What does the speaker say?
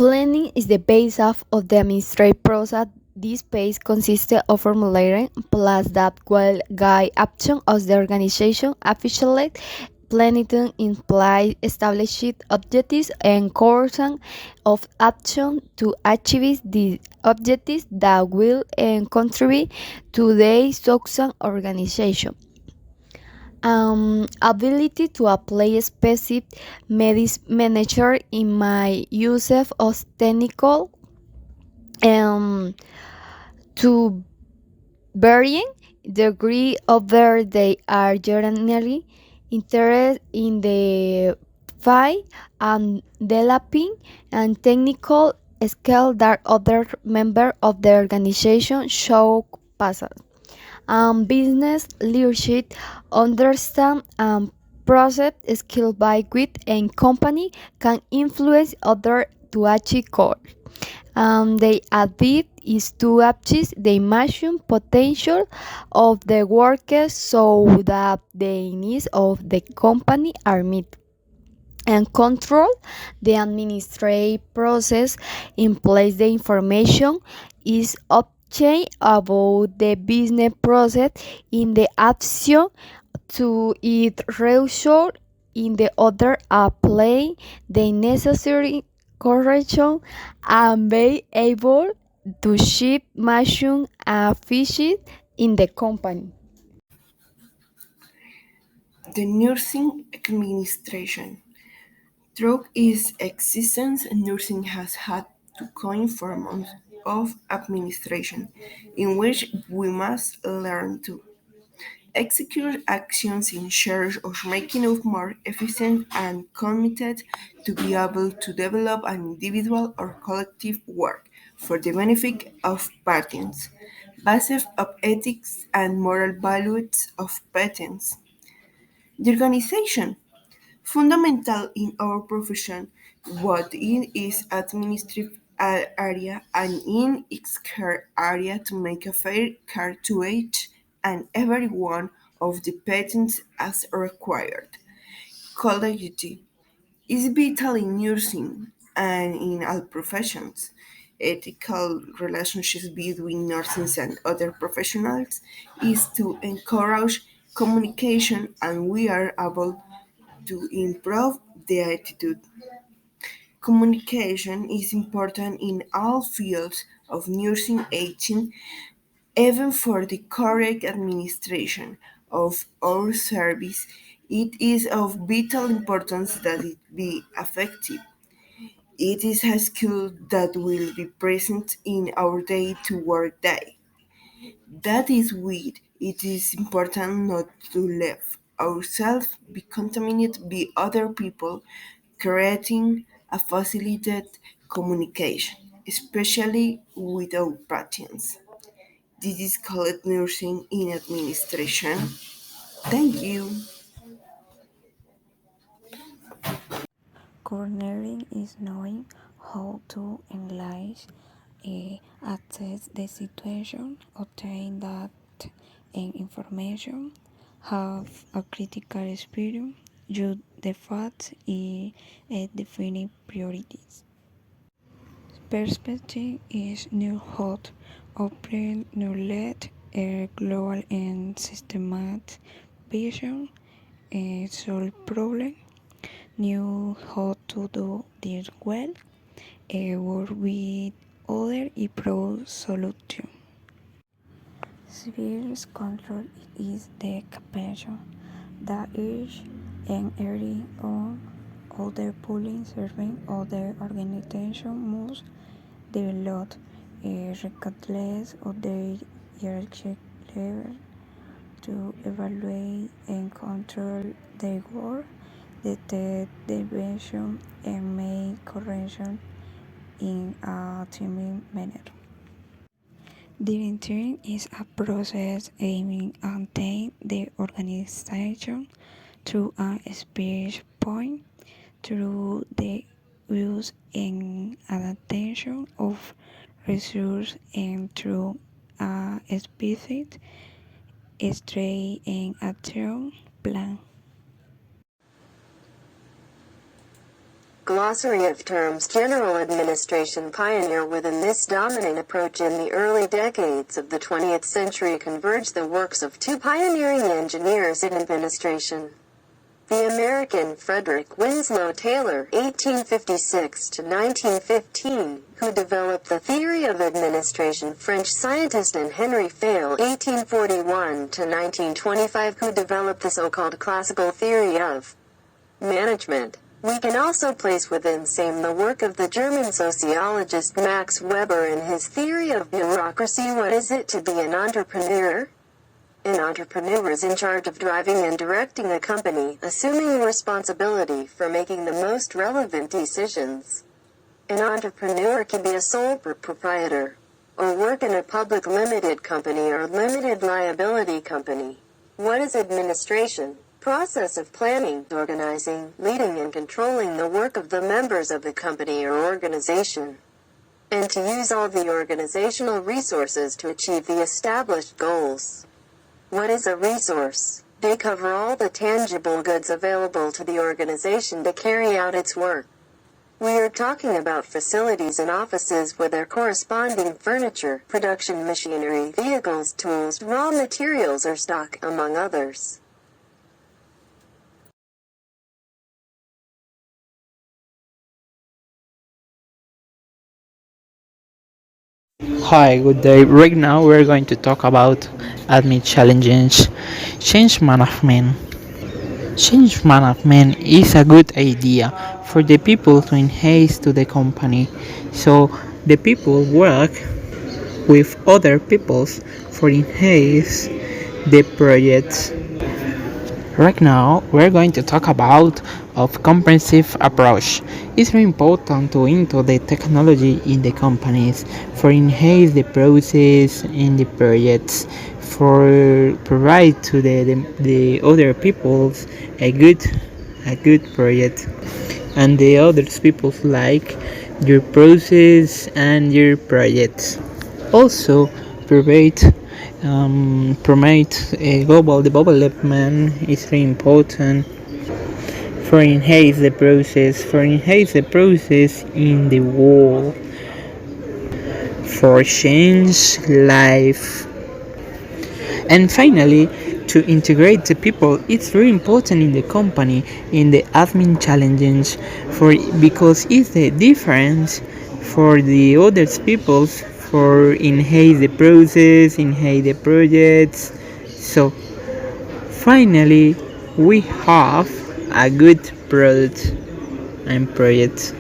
Planning is the base of the administrative process. This phase consists of formulating plans that will guide action of the organization. Officially, planning implies establishing objectives and course of action to achieve the objectives that will contribute to the success organization. Ability to apply specific manager in my use of technical to varying degree over they are generally interested in the fight and developing and technical skill that other members of the organization show possess. Business leadership understand process skill by which a company can influence others to achieve goals. The idea is to achieve the maximum potential of the workers so that the needs of the company are met and control the administrative process in place the information is obtained about the business process in the action to it result in the other apply the necessary correction and be able to ship machine efficient in the company. The nursing administration. Through its existence, nursing has had to coin forms of administration in which we must learn to execute actions in search of making us more efficient and committed to be able to develop an individual or collective work for the benefit of patients, based of ethics and moral values of patients. The organization fundamental in our profession, both in its administrative area and in its care area to make a fair care to each and every one of the patients as required. Collegiality is vital in nursing and in all professions. Ethical relationships between nurses and other professionals is to encourage communication and we are able to improve the attitude. Communication is important in all fields of nursing aging, even for the correct administration of our service. It is of vital importance that it be effective. It is a skill that will be present in our day to work day. That is why it is important not to let ourselves be contaminated by other people, creating a facilitated communication, especially with our patients. This is called nursing in administration. Thank you. Cornering is knowing how to analyze, assess the situation, obtain that information, have a critical spirit, judge the facts, and define priorities. Perspective is new hot, open, new led, a global and systematic vision, solve problem, knew how to do this well, work with other improve solution. Civil control is the capacity that each and every on other pooling serving other organization must develop regardless of their hierarchy level to evaluate and control their work, detect deviation, and make correction in a timely manner. Directing is a process aiming at taking the organization to a specific point through the use and adaptation of resources and through a specific strategy and action plan. Glossary of terms. General administration pioneer. Within this dominant approach in the early decades of the 20th century converged the works of two pioneering engineers in administration. The American Frederick Winslow Taylor (1856 to 1915), who developed the theory of administration, French scientist, and Henry Fayle (1841 to 1925), who developed the so-called classical theory of management. We can also place within same the work of the German sociologist Max Weber and his theory of bureaucracy. What is it to be an entrepreneur? An entrepreneur is in charge of driving and directing a company, assuming responsibility for making the most relevant decisions. An entrepreneur can be a sole proprietor, or work in a public limited company or limited liability company. What is administration? Process of planning, organizing, leading and controlling the work of the members of the company or organization, and to use all the organizational resources to achieve the established goals. What is a resource? They cover all the tangible goods available to the organization to carry out its work. We are talking about facilities and offices with their corresponding furniture, production machinery, vehicles, tools, raw materials or stock, among others. Hi, good day. Right now we're going to talk about admin challenges. Change management. Change management is a good idea for the people to enhance to the company. So the people work with other peoples for enhance the projects. Right now, we're going to talk about of comprehensive approach. It's very important to into the technology in the companies for enhance the process in the projects, for provide to the other peoples a good project, and the other peoples like your process and your projects. Also, provide promote global development is very important for enhance the process in the world for change life. And finally, to integrate the people, it's very important in the company in the admin challenges for because it's the difference for the other peoples for enhance the process, enhance the projects. So finally, we have a good product and project.